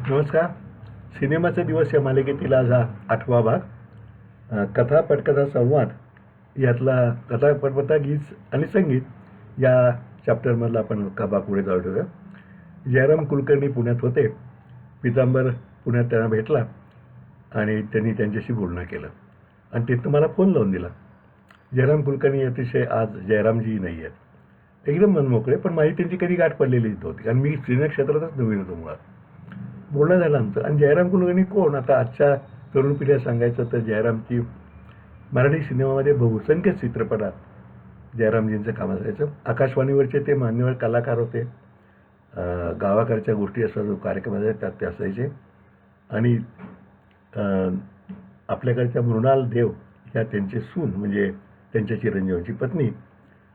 नमस्कार. सिनेमाचे दिवस या मालिकेतील आज हा 8वा भाग. कथा पटकथा संवाद यातला कथा पटकथा गीत आणि संगीत या चॅप्टरमधला आपण का भाग पुढे जाऊ ठेवूया. जयराम कुलकर्णी पुण्यात होते. पितांबर पुण्यात त्यांना भेटला आणि त्यांनी त्यांच्याशी बोलणं केलं आणि तिथं मला फोन लावून दिला. जयराम कुलकर्णी अतिशय आज जयरामजी नाही आहेत, एकदम मनमोकळे, पण माझी त्यांची कधी गाठ पडलेली नव्हती कारण मी सिने क्षेत्रातच नवीन होतो मुळात. बोलणं झालं आमचं. आणि जयराम कुलकर्णी कोण? आता आजच्या तरुण पिढीला सांगायचं तर जयरामची मराठी सिनेमामध्ये बहुसंख्य चित्रपटात जयरामजींचं काम असायचं. आकाशवाणीवरचे ते मान्यवर कलाकार होते. गावाकडच्या गोष्टी असा जो कार्यक्रम असायचा त्यात ते असायचे. आणि आपल्याकडच्या मृणाल देव ह्या त्यांचे सून, म्हणजे त्यांच्या चिरंजीवाची पत्नी.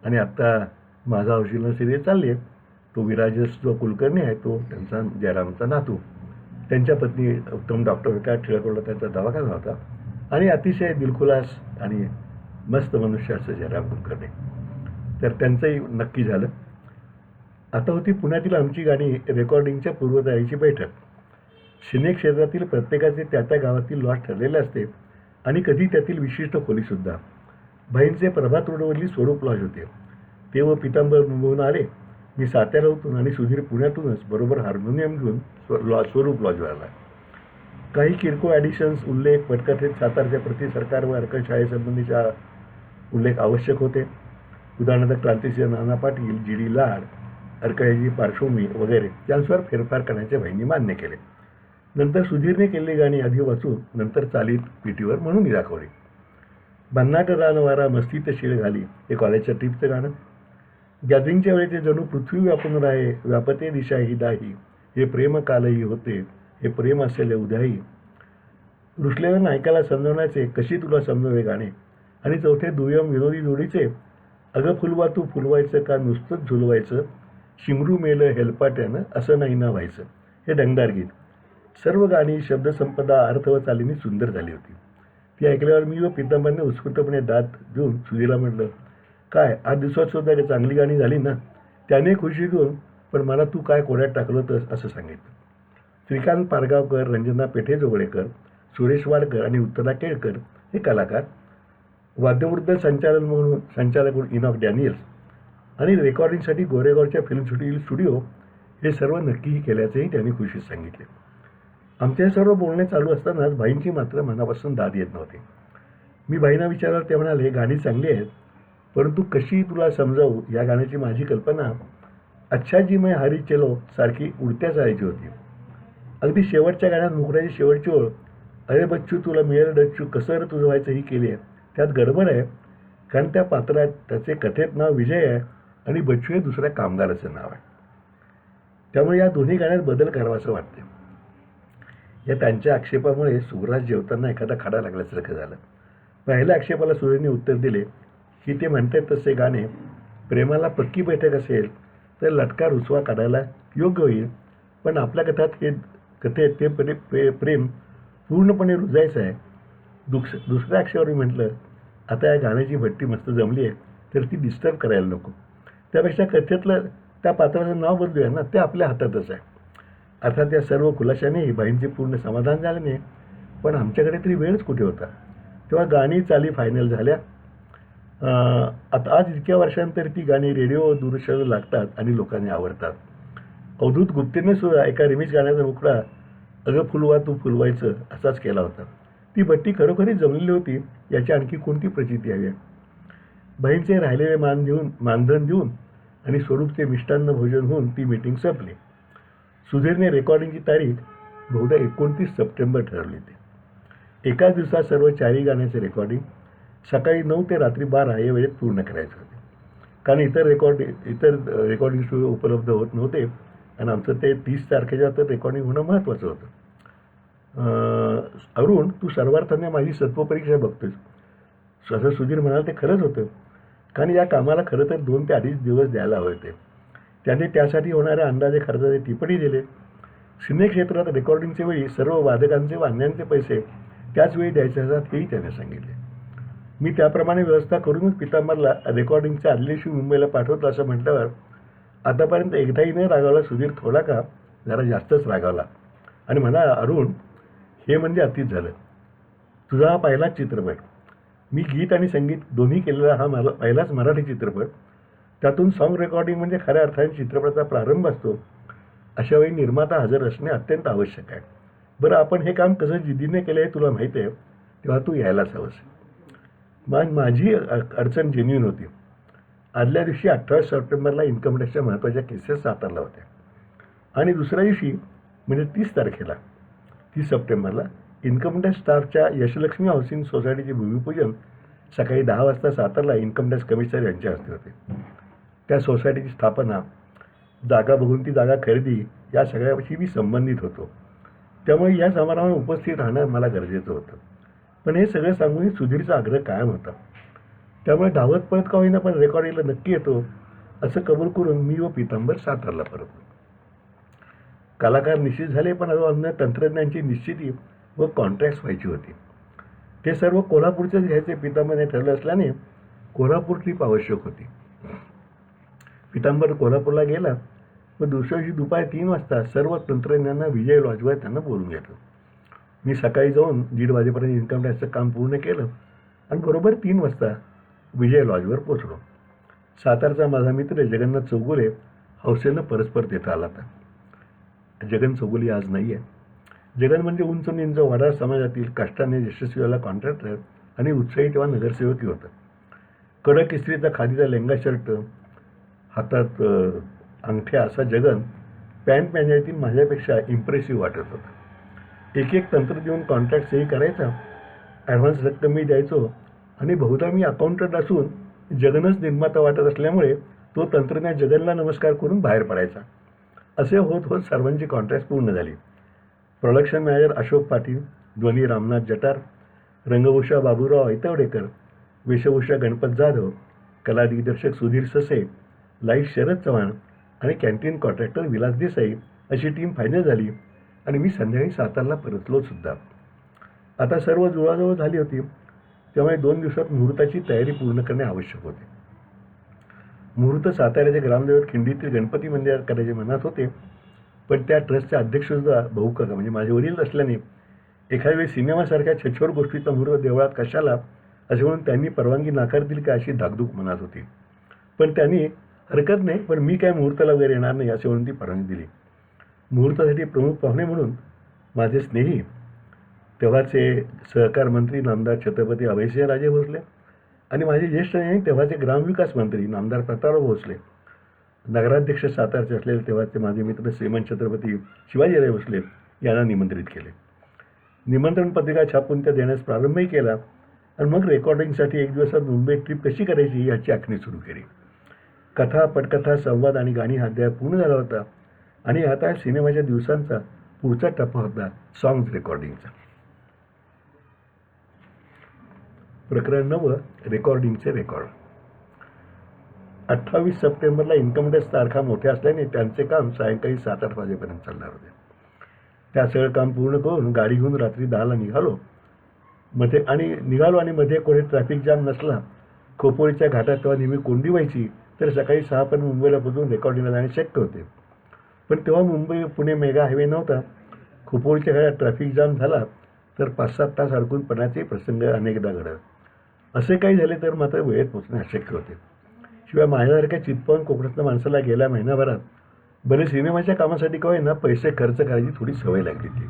आणि आत्ता माझा हौशीला सिरियल चालली आहे. तो विराजस जो कुलकर्णी आहे तो त्यांचा जयरामचा नातू. त्यांच्या पत्नी उत्तम डॉक्टर विकास टिळकला त्यांचा दवाखाना होता आणि अतिशय दिलखुलास आणि मस्त मनुष्य असं जयराम कुलकर्णी. तर त्यांचंही नक्की झालं. आता होती पुण्यातील आमची गाणी रेकॉर्डिंगच्या पूर्वतयारीची बैठक. सिने क्षेत्रातील प्रत्येकाचे त्या त्या गावातील लॉज ठरलेले असते आणि कधी त्यातील विशिष्ट खोलीसुद्धा. भाईंचे प्रभात रोडवरील स्वरूप लॉज होते. ते व पितांबर मुंबईहून आले. मी साताऱ्यातून आणि सुधीर पुण्यातूनच बरोबर हार्मोनियम घेऊन स्वरूप लॉजवर आला. काही किरकोळ ॲडिशन्स, उल्लेख, पटकथेत सातारच्या प्रति सरकार व अर्कशाळेसंबंधीचा उल्लेख आवश्यक होते. उदाहरणार्थ क्रांतिसिंह नाना पाटील, जी डी लाड, अर्कशाळेची पार्श्वभूमी वगैरे यांच्यावर फेरफार करण्याचे भाईंनी मान्य केले. नंतर सुधीरने केलेली गाणी आधी वाचून नंतर चालीत पिटीवर म्हणूनही दाखवली. भन्नाट रानवारा मस्तीत शीळ घाली हे कॉलेजच्या ट्रिपचं गाणं. गॅदरिंगच्या वेळी ते जणू पृथ्वी व्यापून राहे, व्यापते दिशा ही दाही, हे प्रेम कालही होते, हे प्रेम असेले उद्याही. रुसलेल्या नायकाला समजवण्याचे कशी तुला समजवे गाणे. आणि चौथे दुय्यम विनोदी जोडीचे अगं फुलवा तू फुलवायचं का नुसतंच झुलवायचं, शिमरू मेलं हेलपाट्यानं असं नाही ना व्हायचं, हे डंगदार गीत. सर्व गाणी शब्दसंपदा अर्थ व चालीने सुंदर झाली होती. ती ऐकल्यावर मी व पितांबरने उत्स्फूर्तपणे दाद देऊन सुधीरला म्हटलं, काय आज दिवसात सुद्धा चांगली गाणी झाली ना. त्याने खुशी घेऊन पण मला तू काय कोड्यात टाकलं तर असं सांगितलं. श्रीकांत पारगावकर, रंजना पेठेजोगळेकर, सुरेश वाडकर आणि उत्तरा केळकर हे कलाकार. वाद्यवृद्ध संचालक इनॉक डॅनियल्स आणि रेकॉर्डिंगसाठी गोरेगावच्या फिल्म स्टुडिओ हे सर्व नक्कीही केल्याचंही त्यांनी खुशीत सांगितले. आमचे सर्व बोलणे चालू असतानाच भाईंची मात्र मनापासून दाद येत नव्हती. मी भाईंना विचारलं. ते म्हणाले, गाणी चांगली आहेत, परंतु कशी तुला समजावू. या गाण्याची माझी कल्पना अच्छा जी मैं हारी चलो सारखी उडत्या चालायची होती. अगदी शेवटच्या गाण्यात मुकराची शेवटची ओळ, अरे बच्चू तुला मिळेल डच्चू कसं रे तुझं व्हायचं ही केली आहे. त्यात गडबड आहे कारण त्या पात्रात त्याचे कथेत नाव विजय आहे आणि बच्चू हे दुसऱ्या कामगाराचं नाव आहे. त्यामुळे या दोन्ही गाण्यात बदल करावा असं वाटते. या त्यांच्या आक्षेपामुळे सुगराज जेवताना एखादा खाडा लागल्यासारखं झालं. पहिल्या आक्षेपाला सुधीरने उत्तर दिले की ते म्हणतात तसे गाणे प्रेमाला पक्की बैठक असेल तर लटका रुसवा काढायला योग्य होईल, पण आपल्या कथेत ते प्रेम पूर्णपणे रुजायचं आहे. दुसऱ्या आक्षेपावर मी म्हटलं, आता या गाण्याची भट्टी मस्त जमली आहे तर ती डिस्टर्ब करायला नको. त्यापेक्षा कथेतलं त्या पात्राचं नाव बदलूया ना, ते आपल्या हातातच आहे. अर्थात या सर्व खुलाशानेही बाईंचे पूर्ण समाधान झाले नाही, पण आमच्याकडे तरी वेळच कुठे होता. तेव्हा गाणी चाली फायनल झाल्या. आता आज इतक्या वर्षांतर ती गाणी रेडिओ दूरदर्शनला लागतात आणि लोकांनी आवडतात. अवधूत गुप्तेने सुद्धा एका रिमिक्स गाण्याचा मुखडा अगं फुलवा तू फुलवायचं असाच केला होता. ती भट्टी खरोखरीच जमलेली होती याची आणखी कोणती प्रचिती हवी आहे. बहीणचे राहिलेले मानधन देऊन आणि स्वरूपचे मिष्टान्न भोजन होऊन ती मीटिंग संपली. सुधीरने रेकॉर्डिंगची तारीख बहुधा 29 सप्टेंबर ठरवली होती. एकाच दिवसात सर्व 4ही गाण्याचे रेकॉर्डिंग सकाळी 9 ते रात्री 12 या वेळेत पूर्ण करायचे होते. कारण इतर रेकॉर्डिंग स्टुडिओ उपलब्ध होत नव्हते आणि आमचं ते 30 तारखेच्या तर रेकॉर्डिंग होणं महत्त्वाचं होतं. अरुण, तू सर्वार्थाने माझी सत्वपरीक्षा बघतोस. असं सुधीर म्हणाल. ते खरंच होतं, कारण या कामाला खरं तर 2 ते 2.5 दिवस द्यायला हवे होते. त्याने त्यासाठी होणाऱ्या अंदाजे खर्चाचे टिप्पणी दिले. सिने क्षेत्रात रेकॉर्डिंगच्या वेळी सर्व वादकांचे व अन्यांचे पैसे त्याच वेळी द्यायचे असतात हेही त्याने सांगितले. मी त्याप्रमाणे व्यवस्था करूनच पितांबरला रेकॉर्डिंगच्या आदल्या दिवशी मुंबईला पाठवतो असं म्हटल्यावर आतापर्यंत एकदाही नाही रागावला सुधीर. थोडा का जरा जास्तच रागावला. आणि म्हणा, अरुण, हे म्हणजे अतिच झालं. तुझा हा पहिलाच चित्रपट. मी गीत आणि संगीत दोन्ही केलेला हा मला पहिलाच मराठी चित्रपट. त्यातून सॉन्ग रेकॉर्डिंग म्हणजे खऱ्या अर्थाने चित्रपटाचा प्रारंभ असतो. अशा वेळी निर्माता हजर असणे अत्यंत आवश्यक आहे. बरं, आपण हे काम कसं जिद्दीने केलं हे तुला माहिती आहे, तेव्हा तू यायलाच हवंस. मग माझी अडचण जेन्युइन होती. आदल्या दिवशी 28 सप्टेंबरला इन्कम टॅक्सच्या महत्त्वाच्या केसेस सातारला होत्या आणि दुसऱ्या दिवशी म्हणजे 30 सप्टेंबरला इन्कम टॅक्स स्टाफच्या यशलक्ष्मी हाऊसिंग सोसायटीचे भूमिपूजन सकाळी 10 वाजता सातारला इन्कम टॅक्स कमिशनर यांच्या हस्ते होते. त्या सोसायटीची स्थापना, जागा बघून ती जागा खरेदी या सगळ्याशी मी संबंधित होतो. त्यामुळे या समारंभात उपस्थित राहणं मला गरजेचं होतं. पण हे सगळं सांगून सुधीरचा आग्रह कायम होता. त्यामुळे धावत पळत का होईना पण रेकॉर्डिंगला नक्की येतो असं कबूल करून मी व पितांबर सातारला परतलो. कलाकार निश्चित झाले, पण अन्य तंत्रज्ञांची निश्चिती व कॉन्ट्रॅक्ट्स व्हायची होती. ते सर्व कोल्हापूरचेच घ्यायचे पितांबरने ठरलं असल्याने कोल्हापूर ट्रीप आवश्यक होती. पितांबर कोल्हापूरला गेला व दुसऱ्या दिवशी दुपारी 3 वाजता सर्व तंत्रज्ञांना विजय लॉजवर त्यांना बोलून घेतलं. मी सकाळी जाऊन 1:30 वाजेपर्यंत इन्कम टॅक्सचं काम पूर्ण केलं आणि बरोबर 3 वाजता विजय लॉजवर पोचलो. सातारचा माझा मित्र जगन्नाथ चौगुले हौसेनं परस्पर तिथं आला होता. जगन चौगुले आज नाही आहे. जगन म्हणजे उंच निंच वडार समाजातील कष्टाने यशस्वी झाला कॉन्ट्रॅक्टर आणि उत्साही तेव्हा नगरसेवकही होता. कडक इस्त्रीचा खादीचा लेंगा शर्ट, हातात अंगठ्या असा जगन पॅन्ट पॅन्जातील माझ्यापेक्षा इम्प्रेसिव्ह वाटत होता. एक एक तंत्र देऊन कॉन्ट्रॅक्ट सही करायचा, ॲडव्हान्स रक्कम मी द्यायचो आणि बहुधा मी अकाउंटंट असून जगनच निर्माता वाटत असल्यामुळे तो तंत्रज्ञान जगनला नमस्कार करून बाहेर पडायचा. असे होत होत सर्वांची कॉन्ट्रॅक्ट पूर्ण झाली. प्रोडक्शन मॅनेजर अशोक पाटील, ध्वनी रामनाथ जटार, रंगभूषा बाबूराव ऐतवडेकर, वेशभूषा गणपत जाधव, कला दिग्दर्शक सुधीर ससे, लाईट शरद चव्हाण आणि कॅन्टीन कॉन्ट्रॅक्टर विलास देसाई अशी टीम फायनल झाली आणि मी संध्याकाळी सातारला परतलो सुद्धा. आता सर्व जुळाजुळव झाली होती. त्यामुळे 2 दिवसात मुहूर्ताची तयारी पूर्ण करणे आवश्यक होते. मुहूर्त साताऱ्याच्या ग्रामदेवत खिंडीतील गणपती मंदिरात करायचे मनात होते, पण त्या ट्रस्टचे अध्यक्षसुद्धा भाऊ काका म्हणजे माझे वडील असल्याने एखाद्या वेळी सिनेमासारख्या छछोर गोष्टीचा मुहूर्त देवळात कशाला असे म्हणून त्यांनी परवानगी नाकारतील का अशी धाकधूक मनात होती. पण त्यांनी हरकत नाही, पण मी काय मुहूर्ताला वगैरे येणार नाही असे म्हणून ती परवानगी दिली. मुहूर्तासाठी प्रमुख पाहुणे म्हणून माझे स्नेही तेव्हाचे सहकार मंत्री नामदार छत्रपती अभयसिंहराजे भोसले आणि माझे ज्येष्ठ तेव्हाचे ग्रामविकास मंत्री नामदार प्रतापराव भोसले, नगराध्यक्ष सातारचे असलेले तेव्हाचे माझे मित्र श्रीमंत छत्रपती शिवाजीराव भोसले यांना निमंत्रित केले. निमंत्रण पत्रिका छापून त्या देण्यास प्रारंभही केला आणि मग रेकॉर्डिंगसाठी 1 दिवसात मुंबई ट्रिप कशी करायची याची आखणी सुरू केली. कथा, पटकथा, संवाद आणि गाणी हा अध्याय पूर्ण झाला होता आणि आता सिनेमाच्या दिवसांचा पुढचा टप्पा होता सॉंग्स रेकॉर्डिंगचा. प्रकरण 9, रेकॉर्डिंगचे रेकॉर्ड. 28 सप्टेंबरला इन्कम टॅक्स तारखा मोठ्या असल्याने त्यांचे काम सायंकाळी 7-8 वाजेपर्यंत चालणार होते. त्या सगळं काम पूर्ण करून गाडी घेऊन रात्री 10ला निघालो आणि मध्ये कोणी ट्रॅफिक जाम नसला, खोपोळीच्या घाटात तेव्हा नेहमी कोंडी व्हायची, तर सकाळी 6 पर्यंत मुंबईला पोहोचून रेकॉर्डिंगला जाणे शक्य होते. पण तेव्हा मुंबई पुणे मेगा हायवे नव्हता. खोपोळीच्या घाटात ट्रॅफिक जाम झाला तर 5-7 तास अडकून पडण्याचे प्रसंग अनेकदा घडत. असे काही झाले तर मात्र वेळेत पोचणे अशक्य होते. शिवाय माझ्यासारख्या चितपावून कोकणातल्या माणसाला गेल्या महिनाभरात बरे सिनेमाच्या कामासाठी का होईना पैसे खर्च करायची थोडी सवय लागली होती.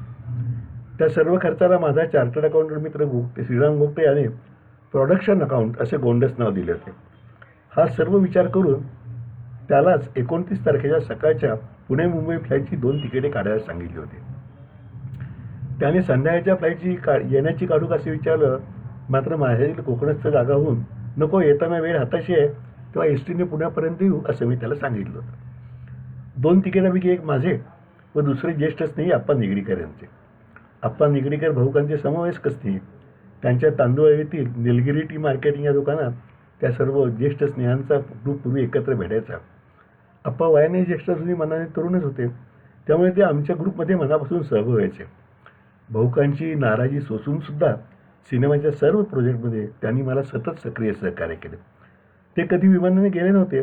त्या सर्व खर्चाला माझा चार्टर्ड अकाउंटंट मित्र श्रीराम गोगटे याने प्रोडक्शन अकाउंट असे गोंडस नाव दिले होते. हा सर्व विचार करून त्यालाच 29 तारखेच्या सकाळच्या पुणे मुंबई फ्लाईटची 2 तिकिटे काढायला सांगितली होती. त्याने संध्याकाळच्या फ्लाईटची येण्याची काढू असे विचारलं, मात्र माझ्यातील कोकणस्थ जागा होऊन नको, येताना वेळ हाताशी आहे तेव्हा एसटीने पुण्यापर्यंत येऊ असं मी त्याला सांगितलं होतं. 2 तिकिटापैकी एक माझे व दुसरे ज्येष्ठ स्नेही आप्पा निगडीकर यांचे. आप्पा निगडीकर भाऊकांचे समवयस्क स्नेही. त्यांच्या तांदूळ येथील निलगिरी टी मार्केटिंग या दुकानात त्या सर्व ज्येष्ठ स्नेहांचा ग्रुप पूर्वी एकत्र भेटायचा. आप्पा वयाने ज्येष्ठ असूनही मनाने तरुणच होते, त्यामुळे ते आमच्या ग्रुपमध्ये मनापासून सहभागी व्हायचे. भाऊकांची नाराजी सोसूनसुद्धा सिनेमाच्या सर्व प्रोजेक्टमध्ये त्यांनी मला सतत सक्रिय सहकार्य केले. ते कधी विमानाने गेले नव्हते,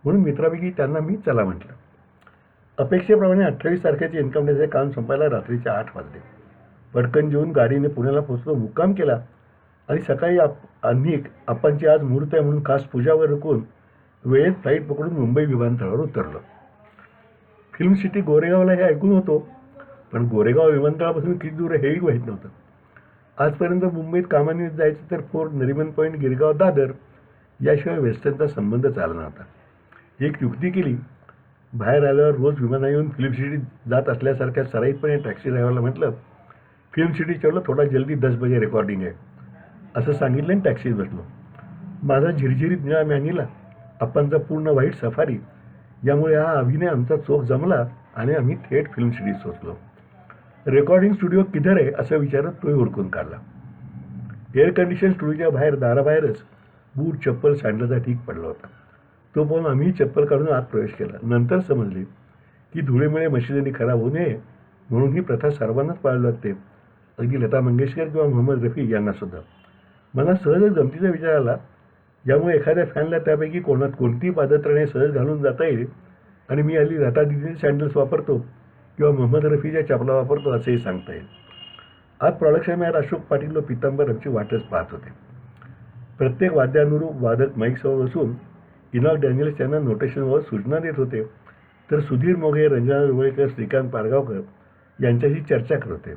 म्हणून मित्रापैकी त्यांना मी चला म्हटलं. अपेक्षेप्रमाणे 28 तारखेचे इन्कम टॅक्सचे काम संपायला रात्रीचे 8 वाजले. पटकन जेवून गाडीने पुण्याला पोहोचलो, मुक्काम केला आणि सकाळी आम्ही आपांची आज मुहूर्त आहे म्हणून खास पूजावर रुकून वेळेत फ्लाईट पकडून मुंबई विमानतळावर उतरलो. फिल्म सिटी गोरेगावला हे ऐकून होतो, पण गोरेगाव विमानतळापासून किती दूर आहे हेही माहीत नव्हतं. आजपर्यंत मुंबईत कामानिमित्त जायचं तर फोर्ट, नरिमन पॉईंट, गिरगाव, दादर याशिवाय वेस्टर्नचा संबंध चालला नव्हता. एक युक्ती केली. बाहेर आल्यावर रोज विमाना येऊन फिल्म सिटी जात असल्यासारख्या सराईतपणे टॅक्सी ड्रायव्हरला म्हटलं, फिल्म सिटी चलो, थोडा जल्दी 10 बजे रेकॉर्डिंग आहे असं सांगितलं आणि टॅक्सीत बसलो. माझा झिरझिरीत निळा मॅनिला, आप्पांचा पूर्ण व्हाईट सफारी यामुळे हा अभिनय आमचा चोख जमला आणि आम्ही थेट फिल्म सिटीत पोचलो. रेकॉर्डिंग स्टुडिओ किधर आहे असं विचारत तोही हुडकून काढला. एअर कंडिशन स्टुडिओच्या बाहेर दाराबाहेरच बूट, चप्पल, सँडलचा ठीक पडला होता. तो पाहून आम्ही चप्पल काढून आत प्रवेश केला. नंतर समजले की धुळेमुळे मशिनरी खराब होऊ नये म्हणून ही प्रथा सर्वांनाच पाळावी लागते, अगदी लता मंगेशकर किंवा मोहम्मद रफी यांनासुद्धा. मला सहजच गमतीचा विचार आला, यामुळे एखाद्या फॅनला त्यापैकी कोणती पादत्राणे सहज घालून जाता येईल आणि मी हल्ली लता दिदीचे सँडल्स वापरतो किंवा मोहम्मद रफीच्या चपला वापरतो असंही सांगता येईल. आज प्रोडक्शन मॅनेजर अशोक पाटील व पितांबर आमची वाटच पाहत होते. प्रत्येक वाद्यानुरूप वादक माईकसमोर बसून इनॉक डॅनियल्स त्यांना नोटेशनवर सूचना देत होते, तर सुधीर मोघे, रंजना रुवळेकर, श्रीकांत पारगावकर यांच्याशी चर्चा करत होते.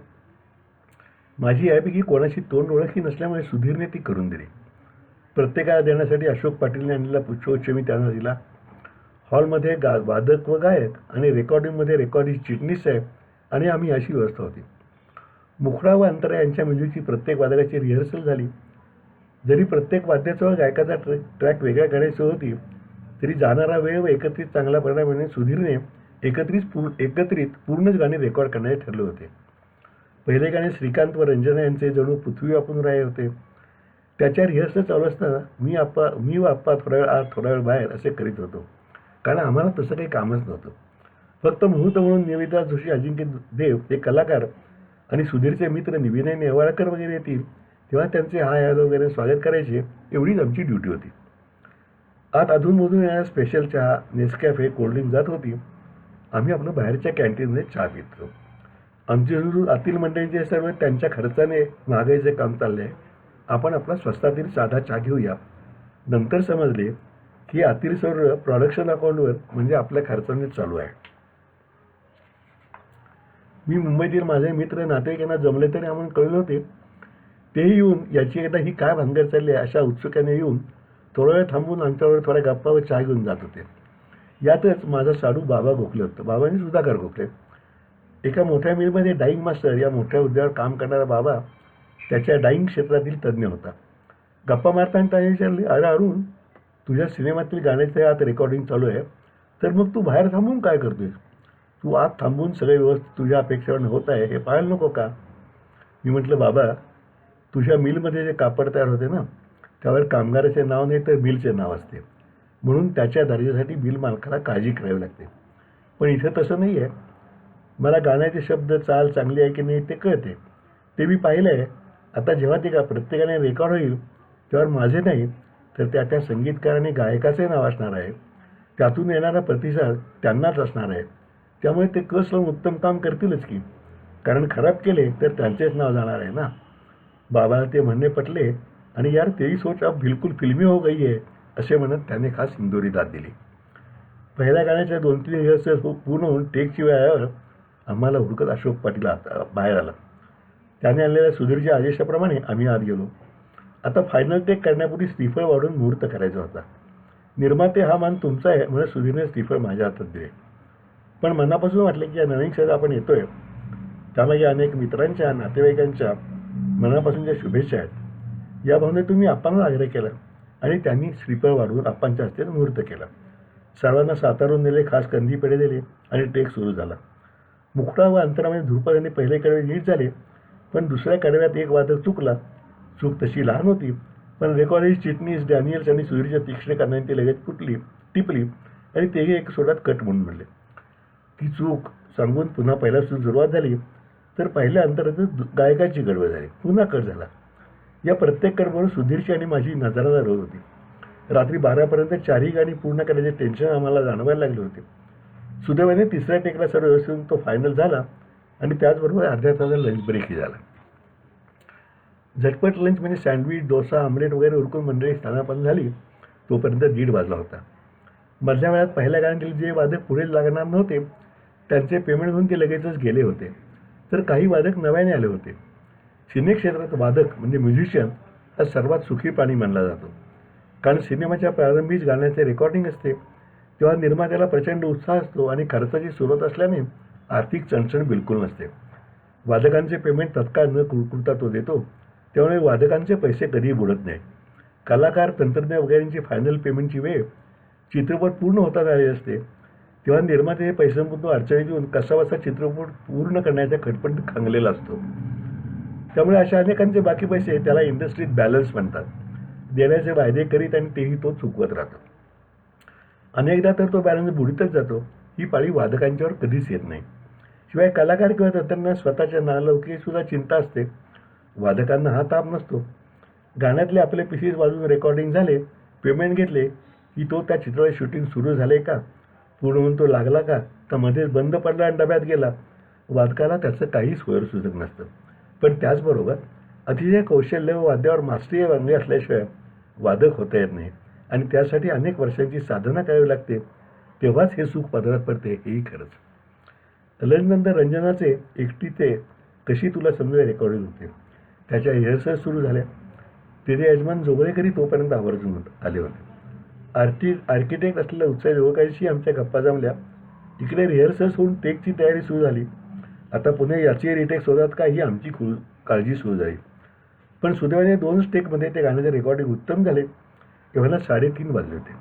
माझी यापैकी कोणाशी तोंड ओळखी नसल्यामुळे सुधीरने ती करून दिली. प्रत्येकाला देण्यासाठी अशोक पाटीलने आणलेला पुष्पगुच्छ मी त्यांना दिला. हॉलमध्ये वादक व गायक आणि रेकॉर्डिंगमध्ये रेकॉर्डिंग चिटणीस साहेब आणि आम्ही अशी व्यवस्था होती. मुखडा व अंतरा यांच्या म्युझिकची प्रत्येक वादकाची रिहर्सल झाली. जरी प्रत्येक वाद्याचा व गायकाचा ट्रॅक वेगळ्या काढायची होती, तरी जाणारा वेळ व एकत्रित चांगला परिणाम मिळणे सुधीरने एकत्रित पूर्णच गाणी रेकॉर्ड करण्याचे ठरले होते. पहिले गाणे श्रीकांत व रंजना यांचे जणू पृथ्वी वापरून राहिले होते. त्याच्या रिहर्सल चालू असताना मी व आप्पा थोडा वेळ आत, थोडा वेळ बाहेर असे करीत होतो, कारण आम्हाला तसं काही कामच नव्हतं. फक्त मुहूर्त म्हणून निवेदिता जोशी, अजिंक्य देव हे कलाकार आणि सुधीरचे मित्र विनय नेवाळकर वगैरे येतील तेव्हा त्यांचे हाय हॅलो वगैरे स्वागत करायचे, एवढीच आमची ड्युटी होती. आत अधूनमधून येणाऱ्या स्पेशल चहा, नेसकॅफे, कोल्ड्रिंक जात होती. आम्ही आपलं बाहेरच्या कॅन्टीनमध्ये चहा पितो. आमचे आतील मंडळींचे सर्व त्यांच्या खर्चाने महागाईचे काम चालले आहे, आपण आपला स्वस्तातील साधा चहा घेऊया. नंतर समजले की आतील सर्व प्रोडक्शन अकाउंटवर म्हणजे आपल्या खर्चाने चालू आहे. मी मुंबईतील माझे मित्र नातेवाईक यांना जमले तरी आम्हाला कळले होते. तेही येऊन याची एकदा ही काय भानगड चालली आहे अशा उत्सुकाने येऊन थोडा वेळ थांबून आमच्यावर थोड्या गप्पा व चहा घेऊन जात होते. यातच माझा साडू बाबा गोखले होतं. बाबांनी सुधाकर गोखले. एका मोठ्या मिलमध्ये डाईंग मास्टर या मोठ्या हुद्द्यावर काम करणारा बाबा त्याच्या डाईंग क्षेत्रातील तज्ज्ञ होता. गप्पा मारताना त्याने विचारले, अरे अरुण, तुझ्या सिनेमातील गाण्याचे आत रेकॉर्डिंग चालू आहे, तर मग तू बाहेर थांबून काय करतोय? तू आत थांबून सगळे व्यवस्थित तुझ्या अपेक्षेवर होत आहे हे पाहायला नको का? मी म्हटलं, बाबा, तुझ्या मिलमध्ये जे कापड तयार होते ना, त्यावर कामगाराचे नाव नाही तर मिलचे नाव असते, म्हणून त्याच्या दर्जासाठी मिल मालकाला काळजी करावी लागते. पण इथं तसं नाही आहे. मला गाण्याचे शब्द, चाल चांगली आहे की नाही ते कळते, ते मी पाहिलं आहे. आता जेव्हा ते प्रत्येकाने रेकॉर्ड होईल तेव्हा माझे नाही तर त्या संगीतकार आणि गायकाचे नाव असणार आहे. त्यातून येणारा प्रतिसाद त्यांनाच असणार आहे. त्यामुळे ते कस लावून उत्तम काम करतीलच की, कारण खराब केले तर त्यांचेच नाव जाणार आहे ना. बाबाला ते म्हणणे पटले आणि यार तेही सोच अब बिलकुल फिल्मी हो गई आहे असे म्हणत त्याने खास इंदोरी दाद दिली. पहिल्या गाण्याच्या 2-3 रिहर्सल पूर्ण होऊन टेकची वेळ आल्यावर आम्हाला हुडकत अशोक पाटील बाहेर आला. त्याने आणलेल्या सुधीरच्या आदेशाप्रमाणे आम्ही आत गेलो. आता फायनल टेक करण्यापूर्वी स्टीफर वाढून मुहूर्त करायचा होता. निर्माते हा मान तुमचा आहे म्हणून सुधीरने स्टीफर माझ्या हातात दिले. पण मनापासून वाटले की या नवीन क्षणात आपण येतोय, त्यामागे अनेक मित्रांच्या, नातेवाईकांच्या मनापासूनच्या शुभेच्छा आहेत. या भावनेतून मी आप्पांना आग्रह केला आणि त्यांनी श्रीफळ वाढवून आप्पांच्या हस्ते मुहूर्त केला. सर्वांना सातारून नेले, खास कंदी पेढे दिले आणि टेक सुरू झाला. मुखडा व अंतरामध्ये धुरपदाने पहिले कडवे नीट झाले, पण दुसऱ्या कडव्यात एक वादक चुकला. चूक तशी लहान होती, पण रेकॉर्डिंग चिटणीस, डॅनियल्स आणि सुधीरच्या तीक्ष्ण कानाने ती लगेच टिपली आणि तेही एक सोडात कट म्हणून म्हणले. ती चूक सांगून पुन्हा पहिल्यापासून सुरुवात झाली, तर पहिल्या अंतरातच गायकाची गडबड झाली, पुन्हा कट झाला. या प्रत्येक कडबडीवर सुधीरची आणि माझी नजराला रोज होती. रात्री 12पर्यंत 4ही गाणी पूर्ण करायचे टेन्शन आम्हाला जाणवायला लागले होते. सुदैवाने तिसऱ्या टेकला सर्व व्यवस्थित तो फायनल झाला आणि त्याचबरोबर अर्ध्या तासाला लंच ब्रेकही झाला. झटपट लंच म्हणजे सँडविच, डोसा, आमलेट वगैरे उरकून मंडळी स्थानापन्न झाली तोपर्यंत 1:30 वाजला होता. मधल्या वेळात पहिल्या गाण्यातील जे वादक पुढे लागणार नव्हते त्यांचे पेमेंट होऊन ते लगेचच गेले होते, तर काही वादक नव्याने आले होते. सिने क्षेत्रात वादक म्हणजे म्युझिशियन हा सर्वात सुखी प्राणी मानला जातो. कारण सिनेमाच्या प्रारंभीच गाण्याचे रेकॉर्डिंग असते तेव्हा निर्मात्याला प्रचंड उत्साह असतो आणि खर्चाची सुरुवात असल्याने आर्थिक चणचण बिलकुल नसते. वादकांचे पेमेंट तत्काळ न कुरकुरता तो देतो, त्यामुळे वादकांचे पैसे कधीही बुडत नाही. कलाकार, तंत्रज्ञ वगैरेंची फायनल पेमेंटची वेळ चित्रपट पूर्ण होतात आली असते तेव्हा निर्माते हे पैशांमधून अडचणीत येऊन कसाबसा चित्रपट पूर्ण करण्याच्या खटपटीत खंगलेला असतो. त्यामुळे अशा अनेकांचे बाकी पैसे त्याला इंडस्ट्रीत बॅलन्स म्हणतात. देण्याचे वायदे करीत आणि तेही तो चुकवत राहतो. अनेकदा तर तो बॅलन्स बुडीतच जातो. ही पाळी वादकांच्यावर कधीच येत नाही. शिवाय कलाकार किंवा तंत्रज्ञांना स्वतःच्या नालौकिक सुद्धा चिंता असते. वादकांना हा ताप नसतो. गाण्यातले आपले पीसीस वाजून रेकॉर्डिंग झाले, पेमेंट घेतले की तो त्या चित्राचे शूटिंग सुरू झाले का, पूर्ण होऊन तो लागला का, तर मध्येच बंद पडला आणि डब्यात गेला. वादकाला त्याचं काहीच सोयीसुजक नसतं. पण त्याचबरोबर अतिशय कौशल्य व वाद्यावर मास्टरी वांगे असल्याशिवाय वादक होता येत नाही आणि त्यासाठी अनेक वर्षांची साधना करावी लागते. तेव्हाच हे सुख पदरात पडते, हेही खरंच. लंचनंतर रंजनाचे एकटीचे कशी तुला समजा रेकॉर्डिंग होते. त्याच्या रिहर्सल सुरू झाल्या. तिथे यजमान जोगळेकरही तोपर्यंत आवर्जून आले होते. आर्किटेक्ट असलेल्या उत्साही युवकांशी आमच्या गप्पा जमल्या. इकडे रिहर्सल्स होऊन टेकची तयारी सुरू झाली. आता पुणे याची रिटेक्स होतात का ही आमची काळजी सुरू झाली. पण सुदैवाने 2 टेकमध्ये ते गाण्याचे रेकॉर्डिंग उत्तम झाले. तेव्हा 3:30 वाजले होते.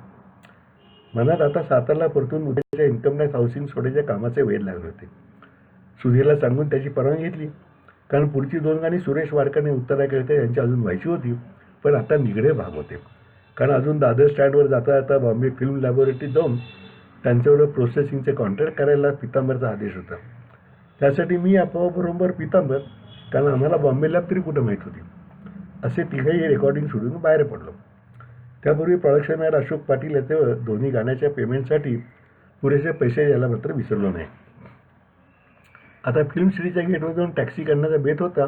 मनात आता सातारला परतून उद्याच्या इन्कम टॅक्स हाऊसिंग सोडायच्या कामाचे वेध लागले होते. सुधीरला सांगून त्याची परवानगी घेतली, कारण पुढची 2 गाणी सुरेश वाडकर आणि उत्तरा केळकर यांची अजून व्हायची होती. पण आता निगडे भाग होते, कारण अजून दादर स्टँडवर जाता जाता बॉम्बे फिल्म लॅबोरेटरीत जाऊन त्यांच्याबरोबर प्रोसेसिंगचे कॉन्ट्रॅक्ट करायला पितांबरचा आदेश होता. त्यासाठी मी आपोआपबरोबर पितांबर, कारण आम्हाला बॉम्बे लॅब तरी कुठं माहीत होती. असे तिघही रेकॉर्डिंग सोडून बाहेर पडलो. त्यापूर्वी प्रोडक्शन मॅन अशोक पाटील याचे दोन्ही गाण्याच्या पेमेंटसाठी पुरेसे पैसे द्यायला मात्र विसरलो नाही. आता फिल्म सिटीच्या गेटवर जाऊन टॅक्सी करण्याचा बेत होता.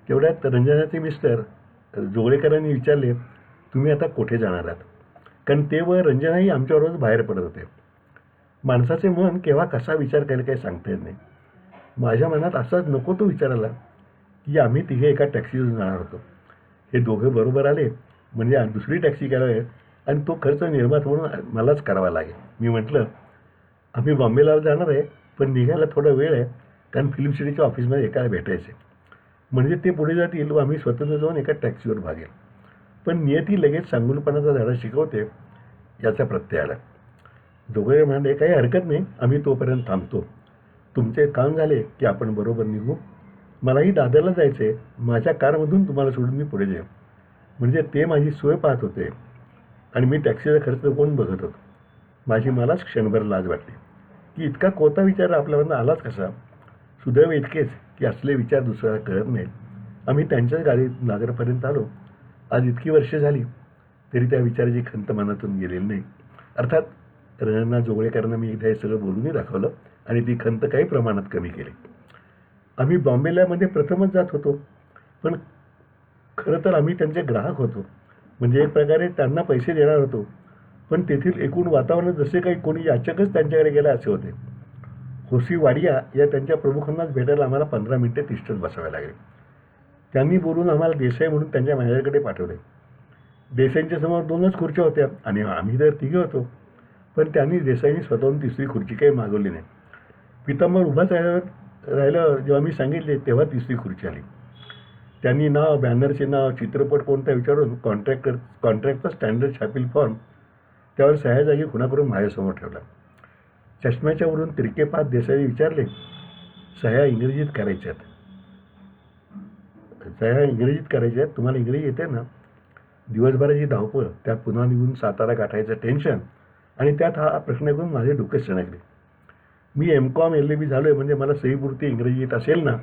तेवढ्यात रंजनाचे मिस्टर जोगळेकरांनी विचारले, तुम्ही आता कुठे जाणार आहात? कारण ते व रंजनाही आमच्याबरोबर बाहेर पडत होते. माणसाचे मन केव्हा कसा विचार करायला काही सांगता येत नाही. माझ्या मनात असाच नको तो विचार आला की आम्ही तिघे एका टॅक्सीतून जाणार होतो. हे दोघे बरोबर आले म्हणजे दुसरी टॅक्सी करावी आणि तो खर्च निर्मात म्हणून मलाच करावा लागेल. मी म्हटलं, आम्ही बॉम्बेला जाणार आहे, पण निघायला थोडा वेळ आहे, कारण फिल्म सिटीच्या ऑफिसमध्ये एकाला भेटायचे. म्हणजे ते पुढे जातील व आम्ही स्वतंत्र जाऊन एका टॅक्सीवर भागेल. पण नियती लगेच सांगुलपणाचा धडा शिकवते याचा प्रत्यय आला. दोघे म्हणाले, काही हरकत नाही, आम्ही तोपर्यंत थांबतो. तुमचे काम झाले की आपण बरोबर निघू. मलाही दादरला जायचं आहे. माझ्या कारमधून तुम्हाला सोडून मी पुढे जाईन. म्हणजे ते माझी सोय पाहत होते आणि मी टॅक्सीचा खर्च कोण बघत होतो. मलाच क्षणभर लाज वाटली की इतका कोणता विचार आपल्यावरनं आलाच कसा. सुदैव इतकेच की असले विचार दुसऱ्याला कळत नाहीत. आम्ही त्यांच्याच गाडीत नागरपर्यंत आलो. आज इतकी वर्षे झाली तरी त्या विचाराची खंत मनातून गेलेली नाही. अर्थात रंजना जोगळेकरांना मी एकदा हे सगळं बोलूनही दाखवलं आणि ती खंत काही प्रमाणात कमी केली. आम्ही बॉम्बेलामध्ये प्रथमच जात होतो, पण खरं तर आम्ही त्यांचे ग्राहक होतो. म्हणजे एक प्रकारे त्यांना पैसे देणार होतो, पण तेथील एकूण वातावरण जसे काही कोणी याचकच त्यांच्याकडे गेला असे होते. होसी वाडिया या त्यांच्या प्रमुखांनाच भेटायला आम्हाला 15 मिनिटे तिष्ठत बसावे लागले. त्यांनी बोलून आम्हाला देसाई म्हणून त्यांच्या मॅनेजरकडे पाठवले. देसाईंच्या समोर 2च खुर्च्या होत्या आणि आम्ही तर तिघे होतो. पण त्यांनी देसाईंनी स्वतःहून तिसरी खुर्ची काही मागवली नाही. पितांबर उभाच राहिलं जेव्हा मी सांगितले तेव्हा तिसरी खुर्ची आली. त्यांनी नाव, बॅनरचे नाव, चित्रपट कोणता विचारून कॉन्ट्रॅक्टचा स्टँडर्ड छापील फॉर्म त्यावर सह्या जागी खुणा करून माझ्यासमोर ठेवला. चष्म्याच्या वरून तिरके पाहत देसाई विचारले, सह्या इंग्रजीत करायच्यात? सह्या इंग्रजीत करायच्या आहेत? तुम्हाला इंग्रजी येते ना? दिवसभराची धावपळ, त्यात पुन्हा निघून सातारा गाठायचं टेन्शन आणि त्यात हा प्रश्न घेऊन माझे डोके सणकले. मी M.Com LLB झालो आहे म्हणजे मला सहीपुरती इंग्रजी येत असेल ना?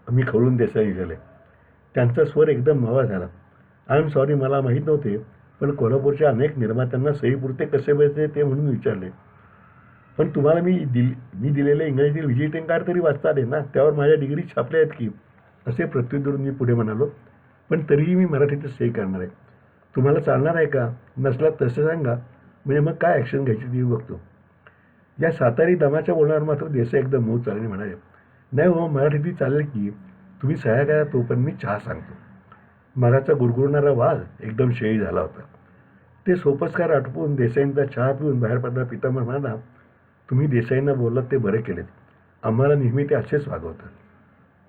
मी खवळून देसाई विचारले. त्यांचा स्वर एकदम मावा झाला. आय एम सॉरी, मला माहीत नव्हते, पण कोल्हापूरच्या अनेक निर्मात्यांना सहीपुरते कसे बसते ते म्हणून विचारले. पण तुम्हाला मी दिलेले इंग्रजी व्हिजिटिंग कार्ड तरी वाचता आले ना, त्यावर माझ्या डिग्री छापल्या आहेत की. असे प्रत्युत्तरून मी पुढे म्हणालो. पण तरीही मी मराठीतच सही करणार आहे. तुम्हाला चालणार आहे का? नसला तसं सांगा, म्हणजे मग काय ॲक्शन घ्यायची ती बघतो. या सातारी दमाच्या बोलण्यावर मात्र देसाई एकदम मूग चालणे म्हणाले, नाही हो, मराठीतही चालेल की. तुम्ही सह्या करा, तोपर्यंत मी चहा सांगतो. मगाचा गुरगुरणारा वाघ एकदम शेळी झाला होता. ते सोपस्कार आटपून देसाईंचा चहा पिऊन बाहेर पडणारा पितांबर म्हणाला, तुम्ही देसाईंना बोललात ते बरे केलेत. आम्हाला नेहमी ते असेच वागवतात.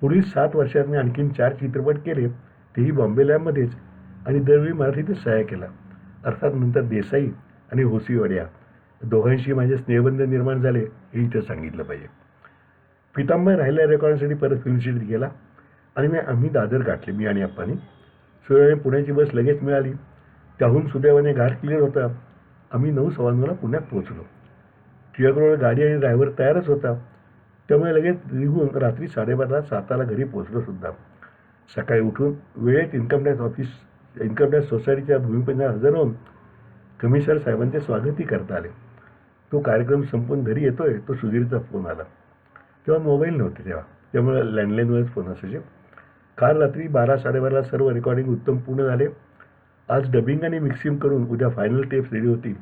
पुढील 7 वर्षात मी आणखीन 4 चित्रपट केले, तेही बॉम्बे लॅबमध्येच, आणि दरवेळी मराठीतच सह्या केला. अर्थात नंतर देसाई आणि होसीवाडिया दोघांशी माझे स्नेहबंध निर्माण झाले हे इथं सांगितलं पाहिजे. पितांबर राहिल्या रेकॉर्डसाठी परत फिल्मसिटीत गेला आणि आम्ही दादर गाठले, मी आणि आप्पांनी. सुदैवाने पुण्याची बस लगेच मिळाली. त्याहून सुदैवाने घाट क्लिअर होता. आम्ही 9:15 पुण्यात पोहोचलो. टिळकरोड गाडी आणि ड्रायव्हर तयारच होता. त्यामुळे लगेच निघून रात्री 12:30 सातारा घरी पोहोचलो सुद्धा. सकाळी उठून वेळेत इन्कम टॅक्स सोसायटीच्या भूमिपूजनाला हजर होऊन कमिशनर साहेबांचे स्वागतही करता आले. तो कार्यक्रम संपून घरी येतोय तो सुधीरचा फोन आला. तेव्हा मोबाईल नव्हते, त्यामुळे लँडलाईनवरच फोन असायचे. काल रात्री 12-12:30 सर्व रेकॉर्डिंग उत्तम पूर्ण झाले. आज डबिंग आणि मिक्सिंग करून उद्या फायनल टेप्स रेडी होती.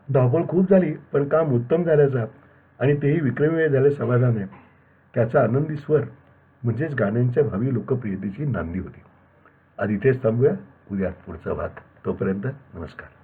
धावपळ खूप झाली, पण काम उत्तम झाल्याचा आणि तेही विक्रमी वेळ झाले समाधान आहे. त्याचा आनंदी स्वर म्हणजेच गाण्यांच्या भावी लोकप्रियतेची नांदी होती. आज इथेच थांबूया. उद्या पुढचा भाग. तोपर्यंत नमस्कार.